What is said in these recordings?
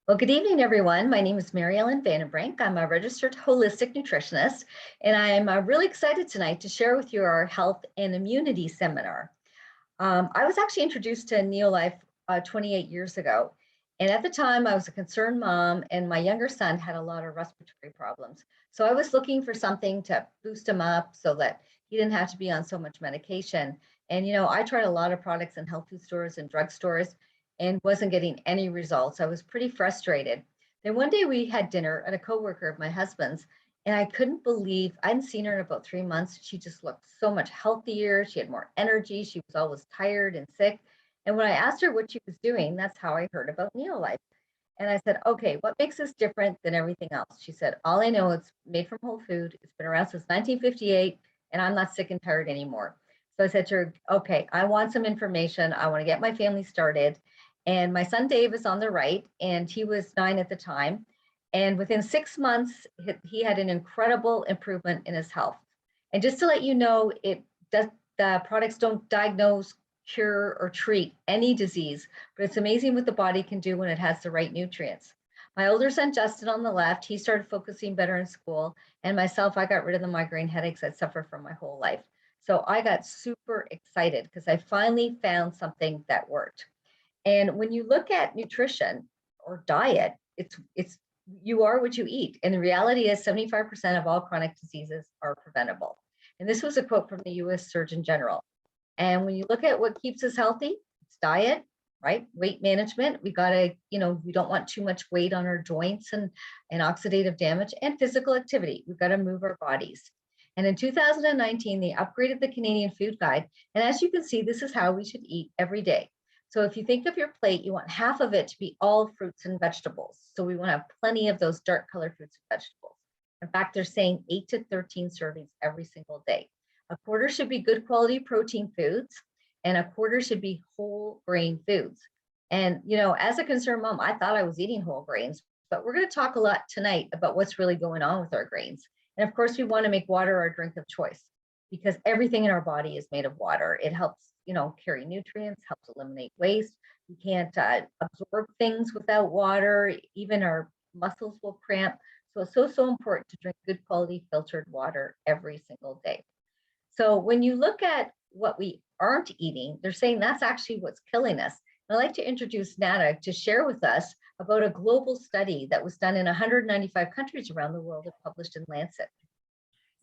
Well, good evening, everyone. My name is Maryellen. I'm a registered holistic nutritionist, and I'm really excited tonight to share with you our health and immunity seminar. I was actually introduced to NeoLife 28 years ago. And at the time, I was a concerned mom, and my younger son had a lot of respiratory problems. So I was looking for something to boost him up so that he didn't have to be on so much medication. And, I tried a lot of products in health food stores and drugstores and wasn't getting any results. I was pretty frustrated. Then one day we had dinner at a coworker of my husband's, and I couldn't believe I hadn't seen her in about 3 months. She just looked so much healthier. She had more energy. She was always tired and sick. And when I asked her what she was doing, that's how I heard about NeoLife. And I said, okay, what makes this different than everything else? She said, all I know, it's made from whole food. It's been around since 1958, and I'm not sick and tired anymore. So I said to her, okay, I want some information. I want to get my family started. And my son Dave is on the right, and he was 9 at the time. And within 6 months, he had an incredible improvement in his health. And just to let you know, the products don't diagnose, cure, or treat any disease, but it's amazing what the body can do when it has the right nutrients. My older son Justin on the left, he started focusing better in school, and myself, I got rid of the migraine headaches I'd suffered from my whole life. So I got super excited because I finally found something that worked. And when you look at nutrition or diet, it's you are what you eat. And the reality is 75% of all chronic diseases are preventable. And this was a quote from the US Surgeon General. And when you look at what keeps us healthy, it's diet, right? Weight management. We gotta, we don't want too much weight on our joints and oxidative damage, and physical activity. We've got to move our bodies. And in 2019, they upgraded the Canadian Food Guide. And as you can see, this is how we should eat every day. So if you think of your plate, you want half of it to be all fruits and vegetables. So we want to have plenty of those dark colored fruits and vegetables. In fact, they're saying 8 to 13 servings every single day. A quarter should be good quality protein foods, and a quarter should be whole grain foods. And, as a concerned mom, I thought I was eating whole grains, but we're going to talk a lot tonight about what's really going on with our grains. And of course, we want to make water our drink of choice because everything in our body is made of water. It helps carry nutrients, helps eliminate waste. We can't absorb things without water. Even our muscles will cramp. So it's so important to drink good quality filtered water every single day. So when you look at what we aren't eating, they're saying that's actually what's killing us. And I'd like to introduce Nada to share with us about a global study that was done in 195 countries around the world and published in Lancet.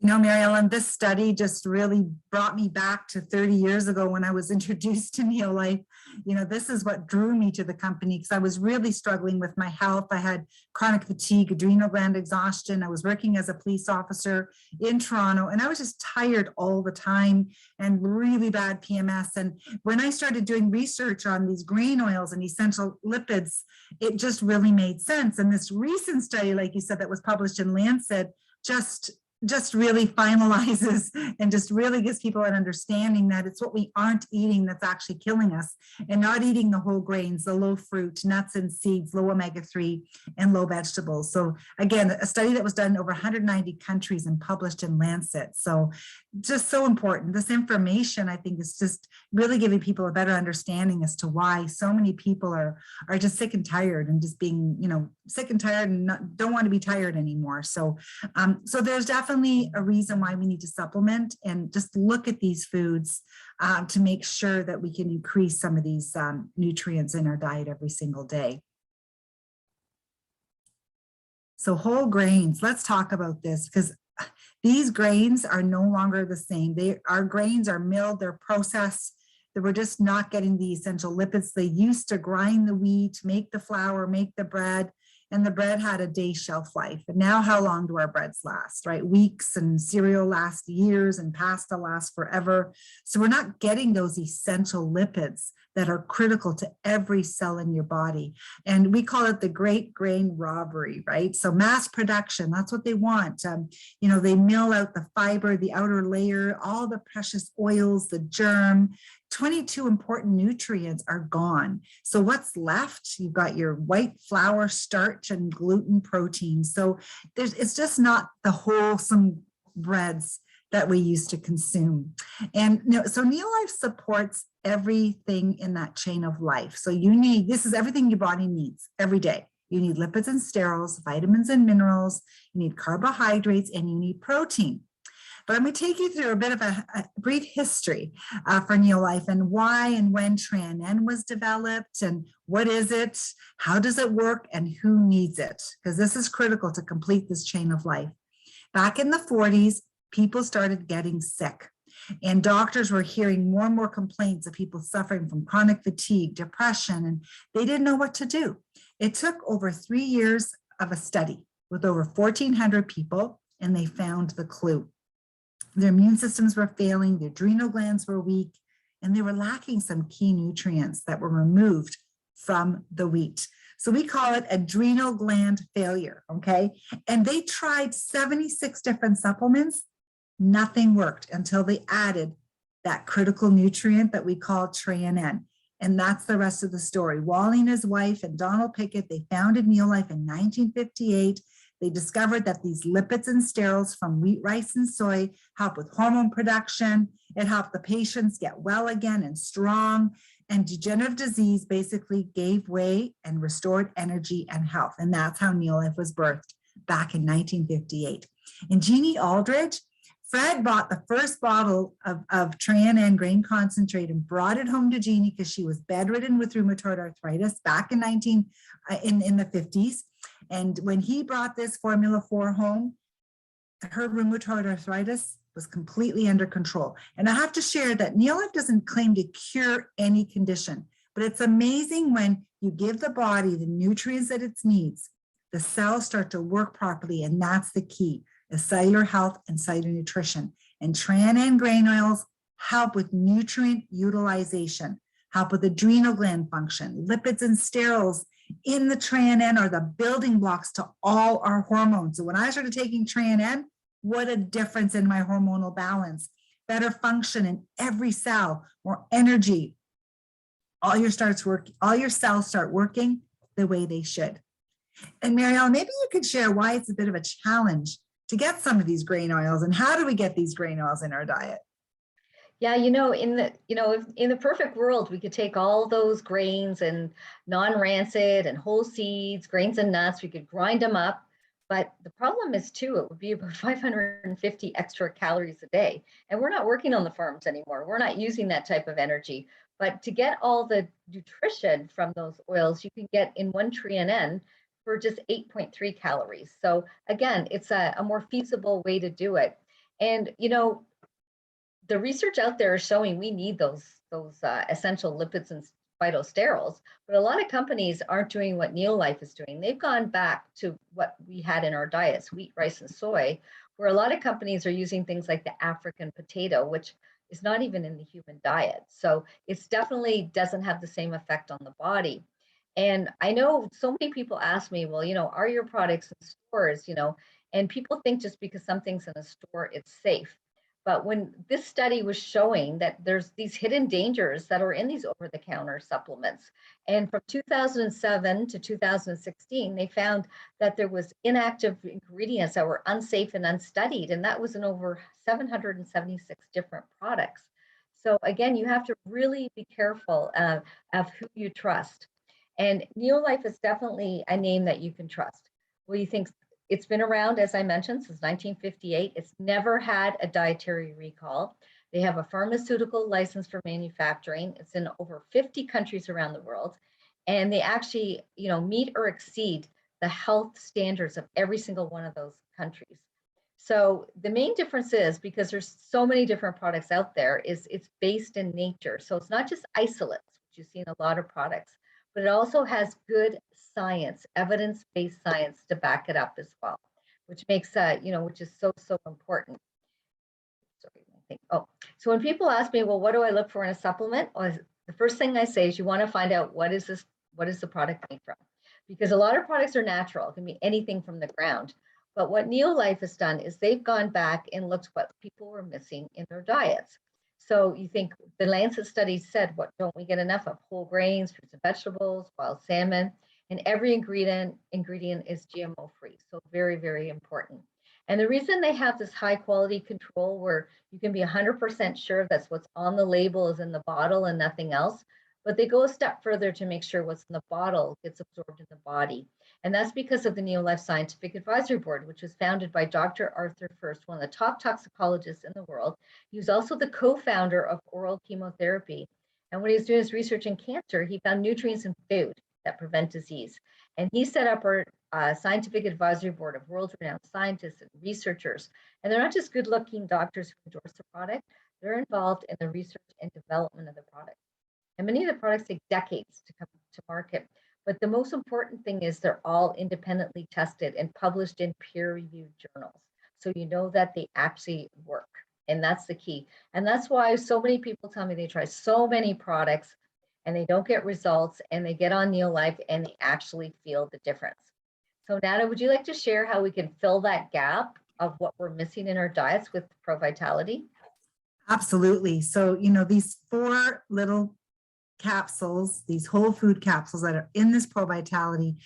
Maryellen, this study just really brought me back to 30 years ago when I was introduced to NeoLife. This is what drew me to the company because I was really struggling with my health. I had chronic fatigue, adrenal gland exhaustion. I was working as a police officer in Toronto, and I was just tired all the time and really bad PMS. And when I started doing research on these grain oils and essential lipids, it just really made sense. And this recent study, like you said, that was published in Lancet, just really finalizes and just really gives people an understanding that it's what we aren't eating that's actually killing us, and not eating the whole grains, the low fruit, nuts and seeds, low omega-3 and low vegetables. So again, a study that was done in over 190 countries and published in Lancet. So just so important. This information, I think, is just really giving people a better understanding as to why so many people are just sick and tired and just being, sick and tired and don't want to be tired anymore. So there's definitely a reason why we need to supplement and just look at these foods to make sure that we can increase some of these nutrients in our diet every single day. So whole grains, let's talk about this because these grains are no longer the same. Our grains are milled, they're processed. We're just not getting the essential lipids. They used to grind the wheat, make the flour, make the bread, and the bread had a day shelf life. And now how long do our breads last, right? Weeks, and cereal lasts years, and pasta lasts forever. So we're not getting those essential lipids that are critical to every cell in your body. And we call it the great grain robbery, right? So mass production, that's what they want. They mill out the fiber, the outer layer, all the precious oils, the germ. 22 important nutrients are gone. So what's left? You've got your white flour, starch, and gluten protein. So it's just not the wholesome breads that we used to consume. And so NeoLife supports everything in that chain of life. So this is everything your body needs every day. You need lipids and sterols, vitamins and minerals, you need carbohydrates, and you need protein. But I'm going to take you through a bit of a brief history for NeoLife and why and when Tran was developed and what is it, how does it work, and who needs it? Because this is critical to complete this chain of life. Back in the 40s, people started getting sick. And doctors were hearing more and more complaints of people suffering from chronic fatigue, depression, and they didn't know what to do. It took over 3 years of a study with over 1,400 people, and they found the clue. Their immune systems were failing, their adrenal glands were weak, and they were lacking some key nutrients that were removed from the wheat. So we call it adrenal gland failure, okay? And they tried 76 different supplements. Nothing worked until they added that critical nutrient that we call Tran. And that's the rest of the story. Wally and his wife and Donald Pickett, they founded NeoLife in 1958. They discovered that these lipids and sterols from wheat, rice, and soy help with hormone production. It helped the patients get well again and strong. And degenerative disease basically gave way and restored energy and health. And that's how NeoLife was birthed back in 1958. And Jeannie Aldridge, Fred bought the first bottle of Tran grain concentrate and brought it home to Jeannie because she was bedridden with rheumatoid arthritis back in the 50s. And when he brought this Formula 4 home, her rheumatoid arthritis was completely under control. And I have to share that NeoLife doesn't claim to cure any condition, but it's amazing when you give the body the nutrients that it needs, the cells start to work properly, and that's the key, is cellular health and cellular nutrition. And Tran grain oils help with nutrient utilization, help with adrenal gland function. Lipids and sterols in the Tran are the building blocks to all our hormones. So when I started taking Tran, what a difference in my hormonal balance, better function in every cell, more energy. All your cells start working the way they should. And Maryellen, maybe you could share why it's a bit of a challenge to get some of these grain oils, and how do we get these grain oils in our diet? Yeah, in the perfect world, we could take all those grains and non-rancid and whole seeds, grains and nuts, we could grind them up. But the problem is too, it would be about 550 extra calories a day. And we're not working on the farms anymore. We're not using that type of energy. But to get all the nutrition from those oils, you can get in one Tran for just 8.3 calories. So again, it's a more feasible way to do it. And the research out there is showing we need those essential lipids and phytosterols, but a lot of companies aren't doing what NeoLife is doing. They've gone back to what we had in our diets, wheat, rice, and soy, where a lot of companies are using things like the African potato, which is not even in the human diet. So it's definitely doesn't have the same effect on the body. And I know so many people ask me, well, are your products in stores, and people think just because something's in a store, it's safe. But when this study was showing that there's these hidden dangers that are in these over-the-counter supplements, and from 2007 to 2016, they found that there was inactive ingredients that were unsafe and unstudied, and that was in over 776 different products. So again, you have to really be careful of who you trust. And NeoLife is definitely a name that you can trust. Well, you think it's been around, as I mentioned, since 1958. It's never had a dietary recall. They have a pharmaceutical license for manufacturing. It's in over 50 countries around the world. And they actually, meet or exceed the health standards of every single one of those countries. So the main difference is, because there's so many different products out there, is it's based in nature. So it's not just isolates, which you see in a lot of products, but it also has good science, evidence-based science to back it up as well, which makes which is so important. Sorry, I think. Oh, so when people ask me, well, what do I look for in a supplement? Well, the first thing I say is you want to find out what is the product made from, because a lot of products are natural. It can be anything from the ground. But what NeoLife has done is they've gone back and looked what people were missing in their diets. So you think the Lancet study said, what don't we get enough of? Whole grains, fruits and vegetables, wild salmon, and every ingredient is GMO free. So very, very important. And the reason they have this high quality control where you can be 100% sure that's what's on the label is in the bottle and nothing else. but they go a step further to make sure what's in the bottle gets absorbed in the body. And that's because of the NeoLife Scientific Advisory Board, which was founded by Dr. Arthur First, one of the top toxicologists in the world. He was also the co-founder of oral chemotherapy. And when he was doing his research in cancer, he found nutrients in food that prevent disease. And he set up our scientific advisory board of world-renowned scientists and researchers. And they're not just good-looking doctors who endorse the product, they're involved in the research and development of the product. And many of the products take decades to come to market. But the most important thing is they're all independently tested and published in peer-reviewed journals. So you know that they actually work. And that's the key. And that's why so many people tell me they try so many products and they don't get results, and they get on NeoLife and they actually feel the difference. So Nada, would you like to share how we can fill that gap of what we're missing in our diets with Pro Vitality? Absolutely. So, these 4 little capsules, these whole food capsules that are in this Pro Vitality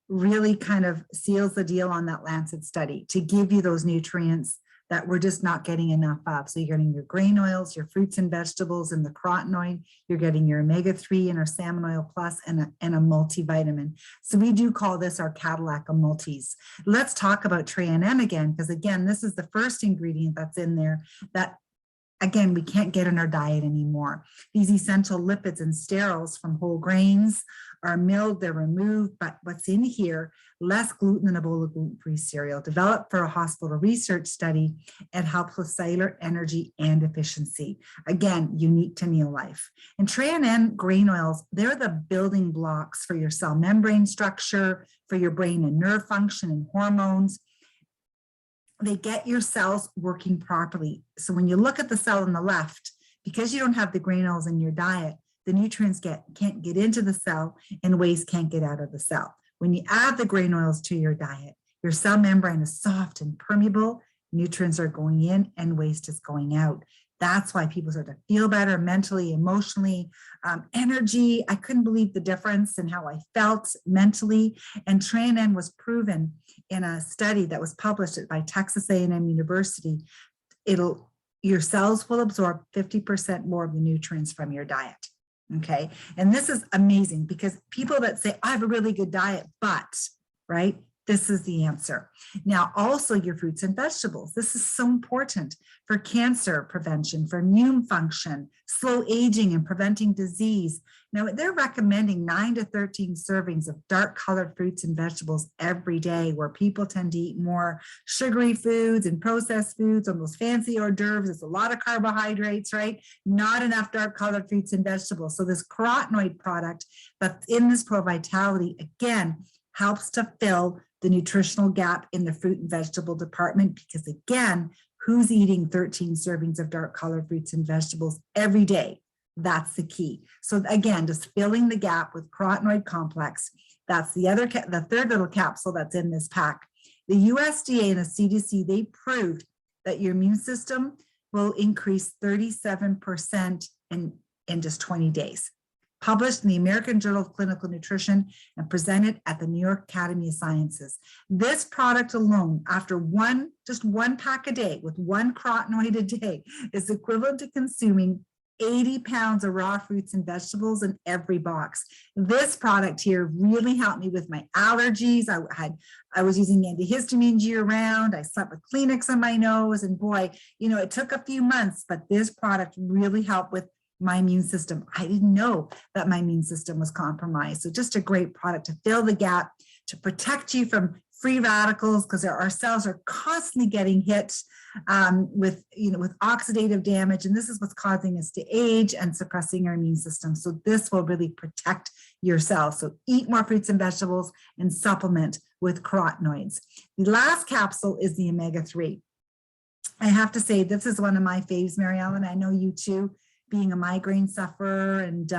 really kind of seals the deal on that Lancet study to give you those nutrients that we're just not getting enough of. So you're getting your grain oils, your fruits and vegetables, and the carotenoid. You're getting your omega-3 and our salmon oil plus and a multivitamin. So we do call this our Cadillac of multis. Let's talk about TreaNN again, because again, this is the first ingredient that's in there that, again, we can't get in our diet anymore. These essential lipids and sterols from whole grains are milled, they're removed, but what's in here, less gluten than a bowl of gluten-free cereal, developed for a hospital research study, and helps with cellular energy and efficiency. Again, unique to NeoLife. And TreaNN grain oils, they're the building blocks for your cell membrane structure, for your brain and nerve function and hormones. They get your cells working properly. So when you look at the cell on the left, because you don't have the grain oils in your diet, the nutrients can't get into the cell and waste can't get out of the cell. When you add the grain oils to your diet, your cell membrane is soft and permeable, nutrients are going in and waste is going out. That's why people start to feel better mentally, emotionally, energy. I couldn't believe the difference in how I felt mentally. And TreaNN was proven in a study that was published by Texas A&M University. Your cells will absorb 50% more of the nutrients from your diet. Okay. And this is amazing because people that say, I have a really good diet, but, right? This is the answer. Now, also your fruits and vegetables. This is so important for cancer prevention, for immune function, slow aging and preventing disease. Now, they're recommending 9 to 13 servings of dark colored fruits and vegetables every day, where people tend to eat more sugary foods and processed foods, almost fancy hors d'oeuvres. It's a lot of carbohydrates, right? Not enough dark colored fruits and vegetables. So this carotenoid product that's in this Pro Vitality, again, helps to fill the nutritional gap in the fruit and vegetable department, because again, who's eating 13 servings of dark colored fruits and vegetables every day? That's the key. So again, just filling the gap with carotenoid complex. That's the third little capsule that's in this pack. The USDA and the CDC, they proved that your immune system will increase 37% in just 20 days. Published in the American Journal of Clinical Nutrition and presented at the New York Academy of Sciences. This product alone, after just one pack a day with 1 carotenoid a day, is equivalent to consuming 80 pounds of raw fruits and vegetables in every box. This product here really helped me with my allergies. I was using antihistamines year round. I slept with Kleenex on my nose, and boy, it took a few months, but this product really helped with my immune system. I didn't know that my immune system was compromised. So just a great product to fill the gap, to protect you from free radicals, because our cells are constantly getting hit with oxidative damage. And this is what's causing us to age and suppressing our immune system. So this will really protect your cells. So eat more fruits and vegetables and supplement with carotenoids. The last capsule is the omega-3. I have to say, this is one of my faves, Maryellen. I know you too, being a migraine sufferer. And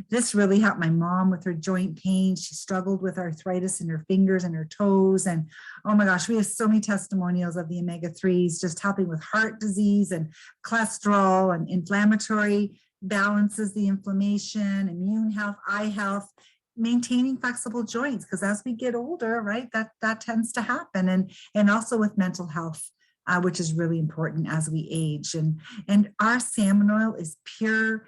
this really helped my mom with her joint pain. She struggled with arthritis in her fingers and her toes. And oh my gosh, we have so many testimonials of the omega-3s just helping with heart disease and cholesterol and inflammatory balances, the inflammation, immune health, eye health, maintaining flexible joints, because as we get older, right, that tends to happen. And also with mental health, which is really important as we age. And our salmon oil is pure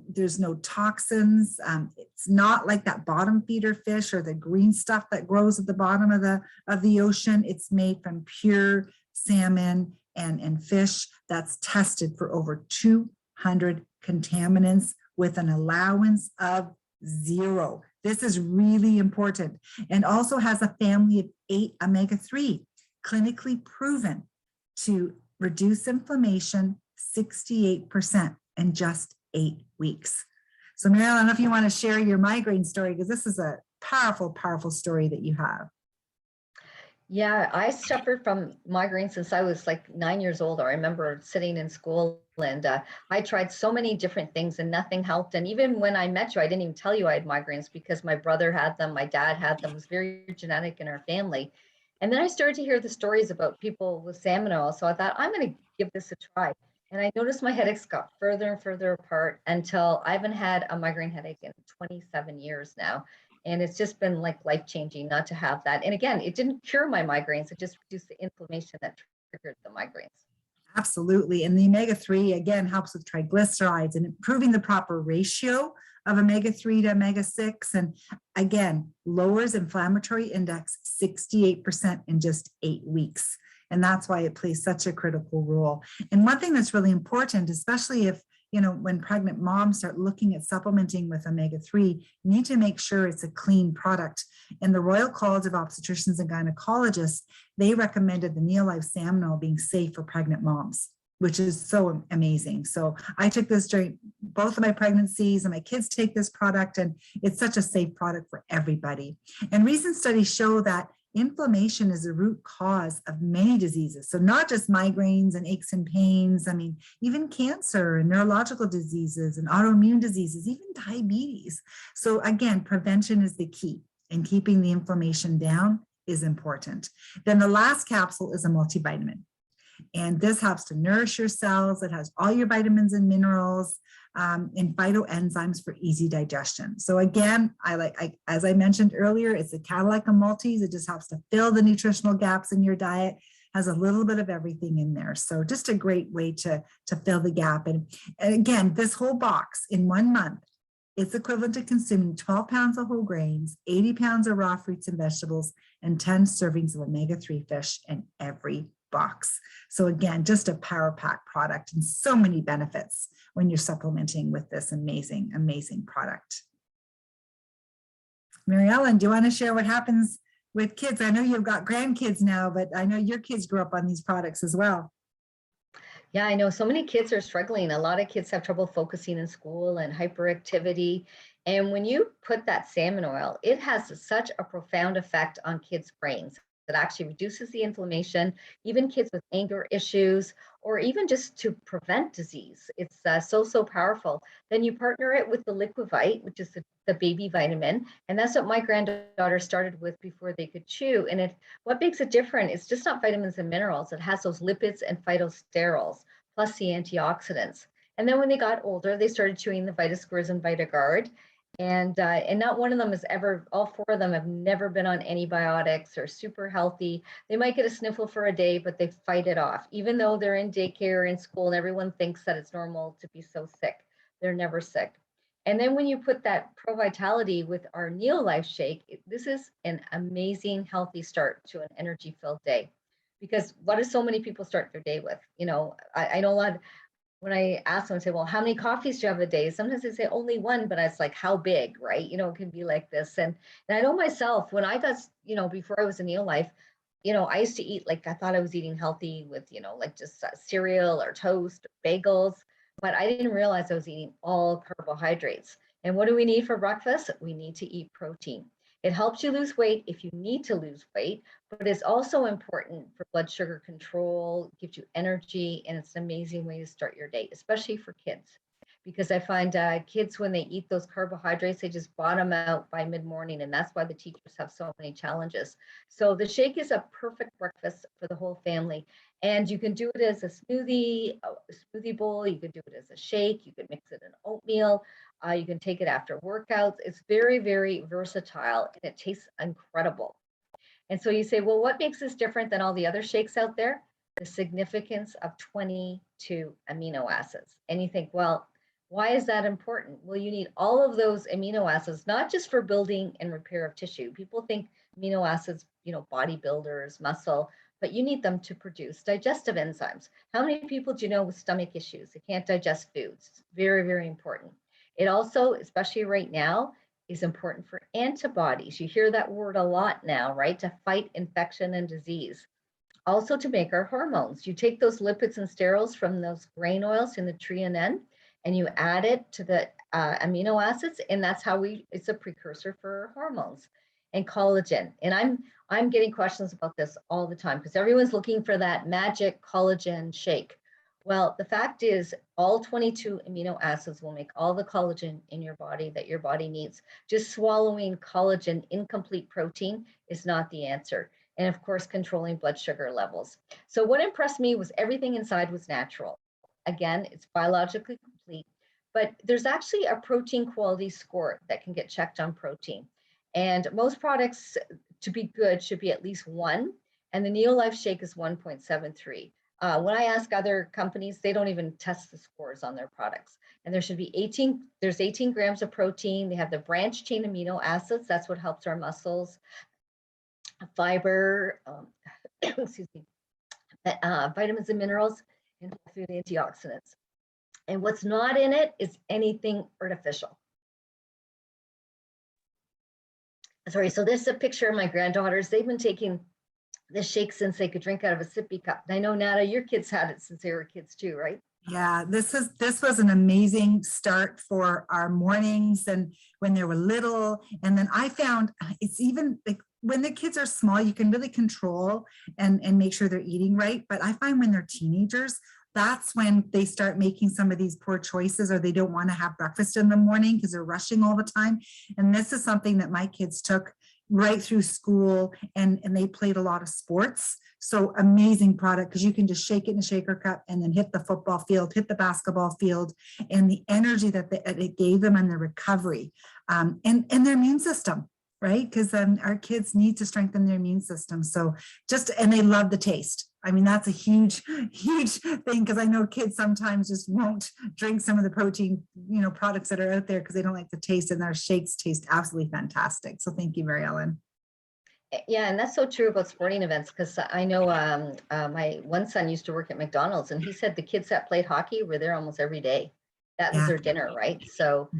There's no toxins. It's not like that bottom feeder fish or the green stuff that grows at the bottom of the ocean. It's made from pure salmon and fish that's tested for over 200 contaminants with an allowance of 0. This is really important, and also has a family of 8 omega-3 clinically proven to reduce inflammation 68% in just 8 weeks. So Maryellen, I don't know if you want to share your migraine story, because this is a powerful, powerful story that you have. Yeah, I suffered from migraines since I was like 9 years old. I remember sitting in school and I tried so many different things and nothing helped. And even when I met you, I didn't even tell you I had migraines because my brother had them, my dad had them. It was very genetic in our family. And then I started to hear the stories about people with salmon oil. So I thought, I'm going to give this a try. And I noticed my headaches got further and further apart until I haven't had a migraine headache in 27 years now. And it's just been like life-changing not to have that. And again, it didn't cure my migraines. It just reduced the inflammation that triggered the migraines. Absolutely. And the omega-3, again, helps with triglycerides and improving the proper ratio of omega-3 to omega-6. And again, lowers inflammatory index 68% in just 8 weeks. And that's why it plays such a critical role. And one thing that's really important, especially if, when pregnant moms start looking at supplementing with omega-3, you need to make sure it's a clean product. And the Royal College of Obstetricians and Gynecologists, they recommended the NuLife salmon oil being safe for pregnant moms, which is so amazing. So I took this during both of my pregnancies, and my kids take this product, and it's such a safe product for everybody. And recent studies show that inflammation is the root cause of many diseases. So not just migraines and aches and pains, even cancer and neurological diseases and autoimmune diseases, even diabetes. So again, prevention is the key, and keeping the inflammation down is important. Then the last capsule is a multivitamin. And this helps to nourish your cells. It has all your vitamins and minerals and phytoenzymes for easy digestion. So again, as I mentioned earlier, it's a Cadillac of multis. It just helps to fill the nutritional gaps in your diet, has a little bit of everything in there. So just a great way to fill the gap. And again, this whole box in 1 month, it's equivalent to consuming 12 pounds of whole grains, 80 pounds of raw fruits and vegetables, and 10 servings of omega-3 fish in every box. So again, just a power pack product and so many benefits when you're supplementing with this amazing, amazing product. Maryellen, do you want to share what happens with kids? I know you've got grandkids now, but I know your kids grew up on these products as well. Yeah, I know so many kids are struggling. A lot of kids have trouble focusing in school and hyperactivity. And when you put that salmon oil, it has such a profound effect on kids' brains. It actually reduces the inflammation, even kids with anger issues, or even just to prevent disease. It's so powerful. Then you partner it with the Liquivite, which is the baby vitamin. And that's what my granddaughter started with before they could chew. And what makes it different, it's just not vitamins and minerals. It has those lipids and phytosterols, plus the antioxidants. And then when they got older, they started chewing the VitaSquares and VitaGuard. And not one of them has ever, all 4 of them have never been on antibiotics or super healthy. They might get a sniffle for a day, but they fight it off. Even though they're in daycare, in school, and everyone thinks that it's normal to be so sick, they're never sick. And then when you put that Pro Vitality with our NuLife Shake, this is an amazing, healthy start to an energy-filled day. Because what do so many people start their day with? I know a lot. When I ask them, I say, well, how many coffees do you have a day? Sometimes they say only 1, but it's like, how big, right? It can be like this. And I know myself, when I got, before I was in NuLife, I used to eat, like, I thought I was eating healthy with, like just cereal or toast, or bagels, but I didn't realize I was eating all carbohydrates. And what do we need for breakfast? We need to eat protein. It helps you lose weight if you need to lose weight, but it's also important for blood sugar control, gives you energy, and it's an amazing way to start your day, especially for kids. Because I find kids, when they eat those carbohydrates, they just bottom out by mid-morning, and that's why the teachers have so many challenges. So the shake is a perfect breakfast for the whole family. And you can do it as a smoothie bowl. You could do it as a shake. You could mix it in oatmeal. You can take it after workouts. It's very, very versatile, and it tastes incredible. And so you say, well, what makes this different than all the other shakes out there? The significance of 22 amino acids. And you think, well, Why is that important? Well, you need all of those amino acids, not just for building and repair of tissue. People think amino acids, bodybuilders, muscle, but you need them to produce digestive enzymes. How many people do you know with stomach issues? They can't digest foods. It's very, very important. It also, especially right now, is important for antibodies. You hear that word a lot now, right? To fight infection and disease. Also to make our hormones. You take those lipids and sterols from those grain oils in the tree and N, and you add it to the amino acids, and that's how it's a precursor for hormones and collagen. And I'm getting questions about this all the time because everyone's looking for that magic collagen shake. Well, the fact is all 22 amino acids will make all the collagen in your body that your body needs. Just swallowing collagen, incomplete protein, is not the answer. And of course, controlling blood sugar levels. So what impressed me was everything inside was natural. Again, it's biologically complete, but there's actually a protein quality score that can get checked on protein. And most products to be good should be at least 1, and the NeoLife Shake is 1.73. When I ask other companies, they don't even test the scores on their products. And there should be 18, there's 18 grams of protein. They have the branched chain amino acids. That's what helps our muscles. Fiber, excuse me, vitamins and minerals, and food antioxidants. And what's not in it is anything artificial. Sorry, so this is a picture of my granddaughters. They've been taking this shake since they could drink out of a sippy cup. And I know, Nada, your kids had it since they were kids too, right? Yeah, this was an amazing start for our mornings and when they were little. And then I found it's even like when the kids are small, you can really control and make sure they're eating right. But I find when they're teenagers, that's when they start making some of these poor choices, or they don't want to have breakfast in the morning because they're rushing all the time. And this is something that my kids took right through school, and they played a lot of sports. So amazing product, because you can just shake it in a shaker cup and then hit the football field, hit the basketball field, and the energy that it gave them and the recovery, and their immune system, right? Because our kids need to strengthen their immune system. So and they love the taste. I mean, that's a huge, huge thing, because I know kids sometimes just won't drink some of the protein, products that are out there because they don't like the taste, and their shakes taste absolutely fantastic. So thank you, Maryellen. Yeah, and that's so true about sporting events, because I know my one son used to work at McDonald's, and he said the kids that played hockey were there almost every day. That was Yeah. their dinner, right? So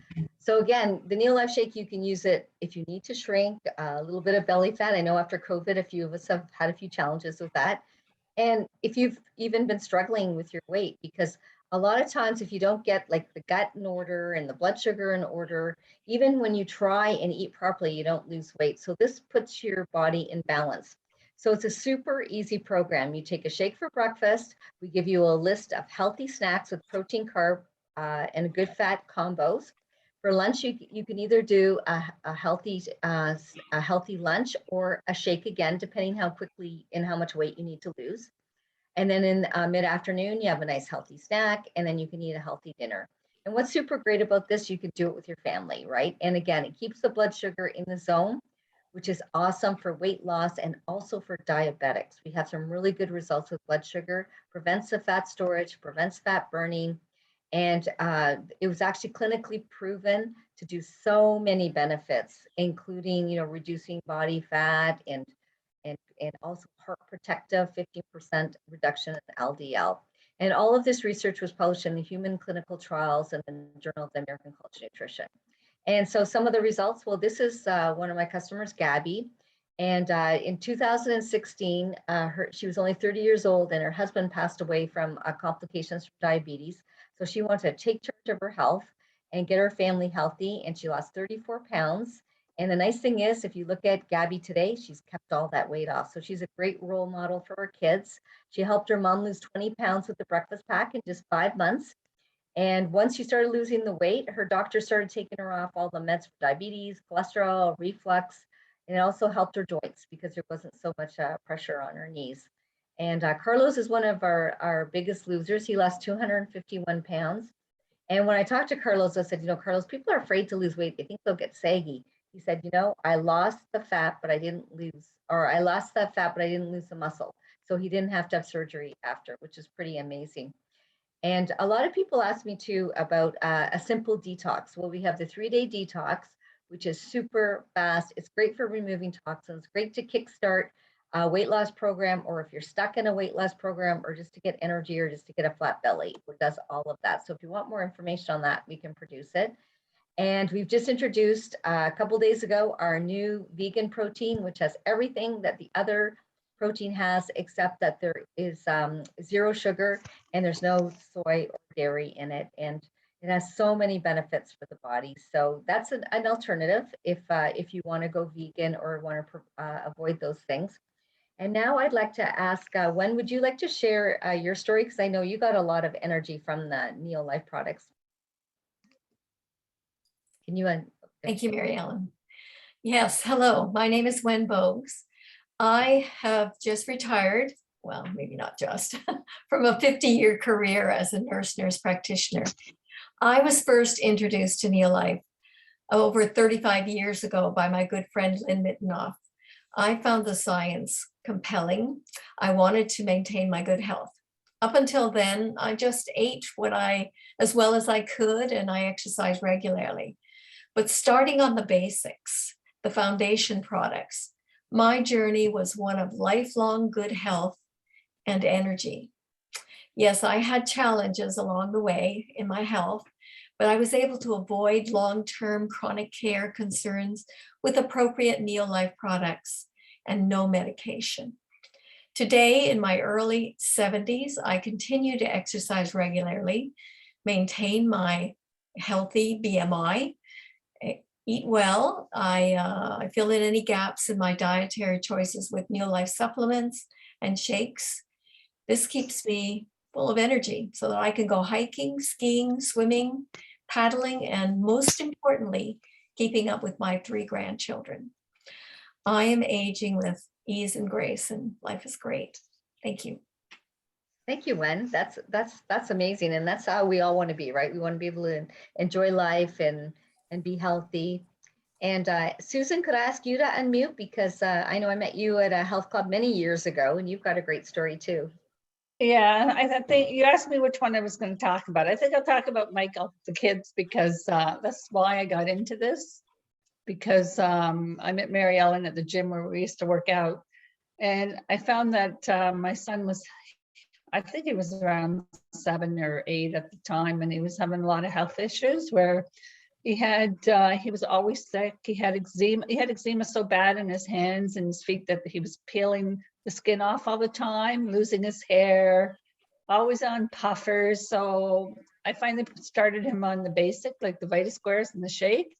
again, the NeoLife Shake, you can use it if you need to shrink, a little bit of belly fat. I know after COVID, a few of us have had a few challenges with that. And if you've even been struggling with your weight, because a lot of times if you don't get like the gut in order and the blood sugar in order, even when you try and eat properly, you don't lose weight. So this puts your body in balance. So it's a super easy program. You take a shake for breakfast. We give you a list of healthy snacks with protein, carb, and good fat combos. For lunch, you can either do a healthy lunch or a shake again, depending how quickly and how much weight you need to lose. And then in mid-afternoon, you have a nice healthy snack, and then you can eat a healthy dinner. And what's super great about this, you can do it with your family, right? And again, it keeps the blood sugar in the zone, which is awesome for weight loss and also for diabetics. We have some really good results with blood sugar, prevents the fat storage, prevents fat burning, and it was actually clinically proven to do so many benefits, including, reducing body fat and also heart protective, 15% reduction in LDL. And all of this research was published in the Human Clinical Trials and the Journal of the American College of Nutrition. And so some of the results, well, this is one of my customers, Gabby. And in 2016, she was only 30 years old, and her husband passed away from complications from diabetes. So she wanted to take charge of her health and get her family healthy, and she lost 34 pounds. And the nice thing is, if you look at Gabby today, she's kept all that weight off. So she's a great role model for her kids. She helped her mom lose 20 pounds with the breakfast pack in just 5 months. And once she started losing the weight, her doctor started taking her off all the meds for diabetes, cholesterol, reflux, and it also helped her joints because there wasn't so much pressure on her knees. And Carlos is one of our biggest losers. He lost 251 pounds. And when I talked to Carlos, I said, Carlos, people are afraid to lose weight. They think they'll get saggy. He said, I lost the fat, but I didn't lose, or I lost that fat, but I didn't lose the muscle. So he didn't have to have surgery after, which is pretty amazing. And a lot of people ask me too about a simple detox. Well, we have the 3-day detox, which is super fast. It's great for removing toxins, great to kickstart a weight loss program, or if you're stuck in a weight loss program, or just to get energy, or just to get a flat belly. It does all of that. So if you want more information on that, we can produce it. And we've just introduced a couple days ago our new vegan protein, which has everything that the other protein has, except that there is 0 sugar and there's no soy or dairy in it. And it has so many benefits for the body. So that's an alternative if you want to go vegan or want to avoid those things. And now I'd like to ask, Wen, would you like to share your story? Because I know you got a lot of energy from the NuLife products. Can you? Thank you, Maryellen. Yes, hello, my name is Wen Bogues. I have just retired, well, maybe not just, from a 50-year career as a nurse practitioner. I was first introduced to NeoLife over 35 years ago by my good friend Lynn Mittenoff. I found the science compelling. I wanted to maintain my good health. Up until then, I just ate as well as I could, and I exercised regularly. But starting on the basics, the foundation products, my journey was one of lifelong good health and energy. Yes, I had challenges along the way in my health, but I was able to avoid long-term chronic care concerns with appropriate NeoLife products and no medication. Today, in my early 70s, I continue to exercise regularly, maintain my healthy BMI, eat well. I fill in any gaps in my dietary choices with NeoLife supplements and shakes. This keeps me full of energy so that I can go hiking, skiing, swimming, paddling, and most importantly, keeping up with my 3 grandchildren. I am aging with ease and grace, and life is great. Thank you. Thank you, Wen. That's amazing, and that's how we all want to be, right? We want to be able to enjoy life and be healthy. And Susan, could I ask you to unmute, because I know I met you at a health club many years ago, and you've got a great story too. Yeah, I think you asked me which one I was going to talk about. I think I'll talk about Michael, the kids, because that's why I got into this. Because I met Maryellen at the gym where we used to work out, and I found that my son was, I think he was around 7 or 8 at the time, and he was having a lot of health issues where he was always sick. He had eczema so bad in his hands and his feet that he was peeling the skin off all the time, losing his hair, always on puffers. So I finally started him on the basic, like the Vita Squares and the shake.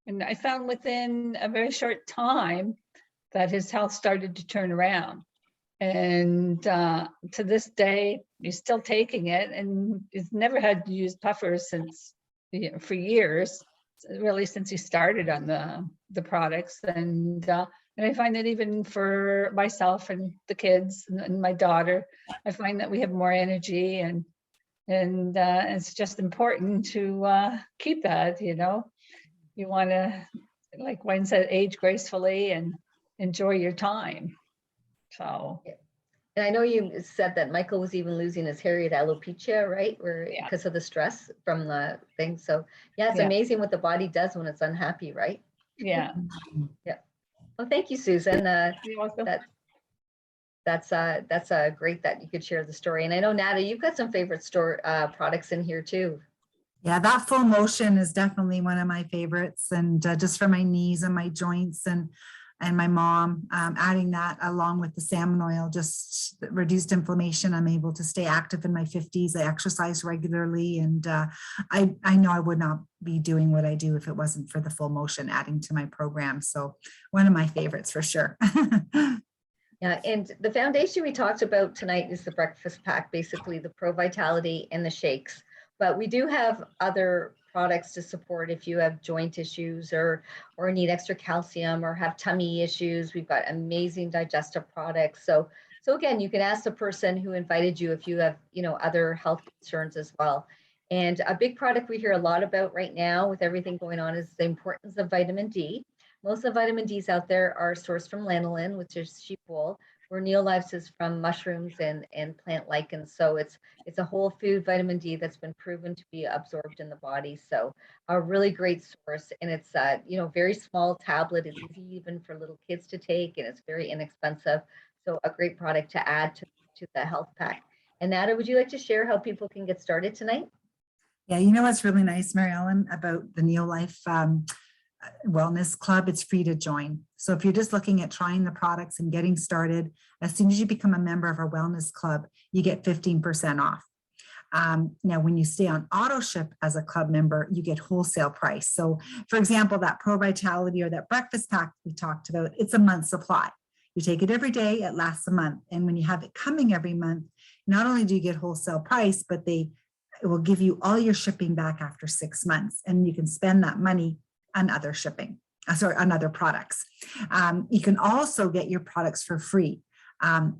And I found within a very short time that his health started to turn around. And to this day, he's still taking it, and he's never had to use puffers for years, really since he started on the products. And I find that even for myself and the kids and my daughter, I find that we have more energy, and it's just important to keep that, You want to, like Wayne said, age gracefully and enjoy your time. So. And I know you said that Michael was even losing his hair, alopecia, right? Yeah. Because of the stress from the thing. So yeah, it's amazing what the body does when it's unhappy, right? Yeah. Yeah. Well, thank you, Susan. You're welcome. That's great that you could share the story. And I know, Natalie, you've got some favorite products in here too. Yeah, that full motion is definitely one of my favorites, and just for my knees and my joints and my mom, adding that along with the salmon oil just reduced inflammation. I'm able to stay active in my 50s. I exercise regularly, and I know I would not be doing what I do if it wasn't for the full motion adding to my program. So one of my favorites for sure. Yeah, and the foundation we talked about tonight is the breakfast pack, basically the Pro Vitality and the shakes. But we do have other products to support if you have joint issues or need extra calcium or have tummy issues. We've got amazing digestive products. So again, you can ask the person who invited you if you have, other health concerns as well. And a big product we hear a lot about right now with everything going on is the importance of vitamin D. Most of the vitamin Ds out there are sourced from lanolin, which is sheep wool, where NeoLife's is from mushrooms and plant lichens. So it's a whole food vitamin D that's been proven to be absorbed in the body. So a really great source, and it's very small tablet. It's easy even for little kids to take, and it's very inexpensive. So a great product to add to the health pack. And Nada, would you like to share how people can get started tonight? Yeah, you know what's really nice, Maryellen, about the NeoLife Wellness Club? It's free to join. So if you're just looking at trying the products and getting started, as soon as you become a member of our Wellness Club, you get 15% off. Now, when you stay on auto ship as a club member, you get wholesale price. So for example, that Pro Vitality or that breakfast pack we talked about, it's a month's supply. You take it every day, it lasts a month. And when you have it coming every month, not only do you get wholesale price, but it will give you all your shipping back after 6 months. And you can spend that money on other shipping, on other products. You can also get your products for free. As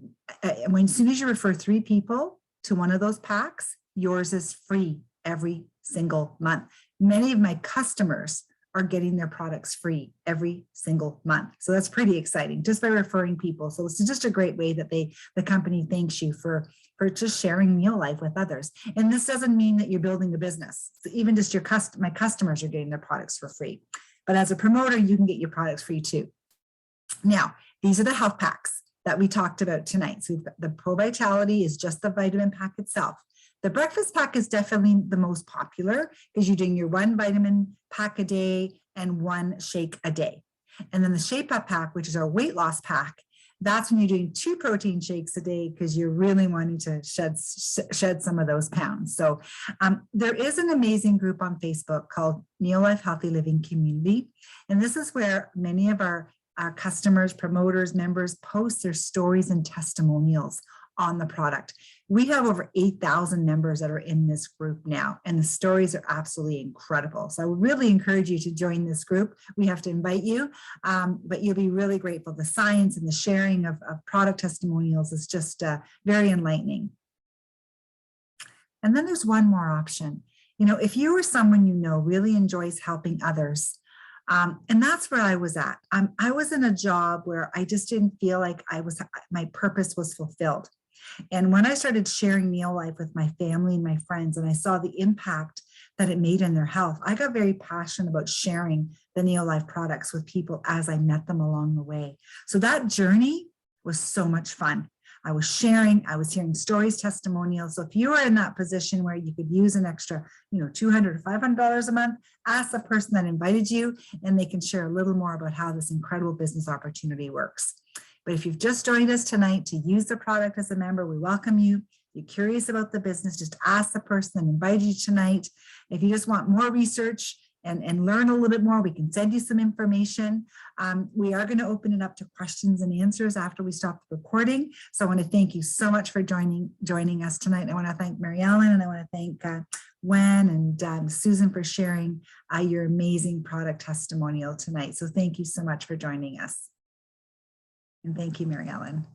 soon as you refer 3 people to one of those packs, yours is free every single month. Many of my customers are getting their products free every single month. So that's pretty exciting just by referring people. So it's just a great way that the company thanks you for just sharing NeoLife with others. And this doesn't mean that you're building a business. So even just my customers are getting their products for free. But as a promoter, you can get your products free too. Now, these are the health packs that we talked about tonight. So we've got the Pro Vitality is just the vitamin pack itself. The breakfast pack is definitely the most popular because you're doing your 1 vitamin pack a day and 1 shake a day. And then the Shape Up pack, which is our weight loss pack, that's when you're doing 2 protein shakes a day because you're really wanting to shed some of those pounds. So there is an amazing group on Facebook called NeoLife Healthy Living Community. And this is where many of our customers, promoters, members post their stories and testimonials on the product. We have over 8,000 members that are in this group now, and the stories are absolutely incredible. So I would really encourage you to join this group. We have to invite you, but you'll be really grateful. The science and the sharing of product testimonials is just very enlightening. And then there's one more option. If you or someone you know really enjoys helping others, and that's where I was at. I was in a job where I just didn't feel like my purpose was fulfilled. And when I started sharing NeoLife with my family and my friends, and I saw the impact that it made in their health, I got very passionate about sharing the NeoLife products with people as I met them along the way. So that journey was so much fun. I was hearing stories, testimonials. So if you are in that position where you could use an extra, $200 or $500 a month, ask the person that invited you, and they can share a little more about how this incredible business opportunity works. But if you've just joined us tonight to use the product as a member, we welcome you. If you're curious about the business, just ask the person that invited you tonight. If you just want more research and learn a little bit more, we can send you some information. We are going to open it up to questions and answers after we stop the recording. So I want to thank you so much for joining us tonight. I want to thank Maryellen, and I want to thank Wen and Susan for sharing your amazing product testimonial tonight. So thank you so much for joining us. And thank you, Maryellen.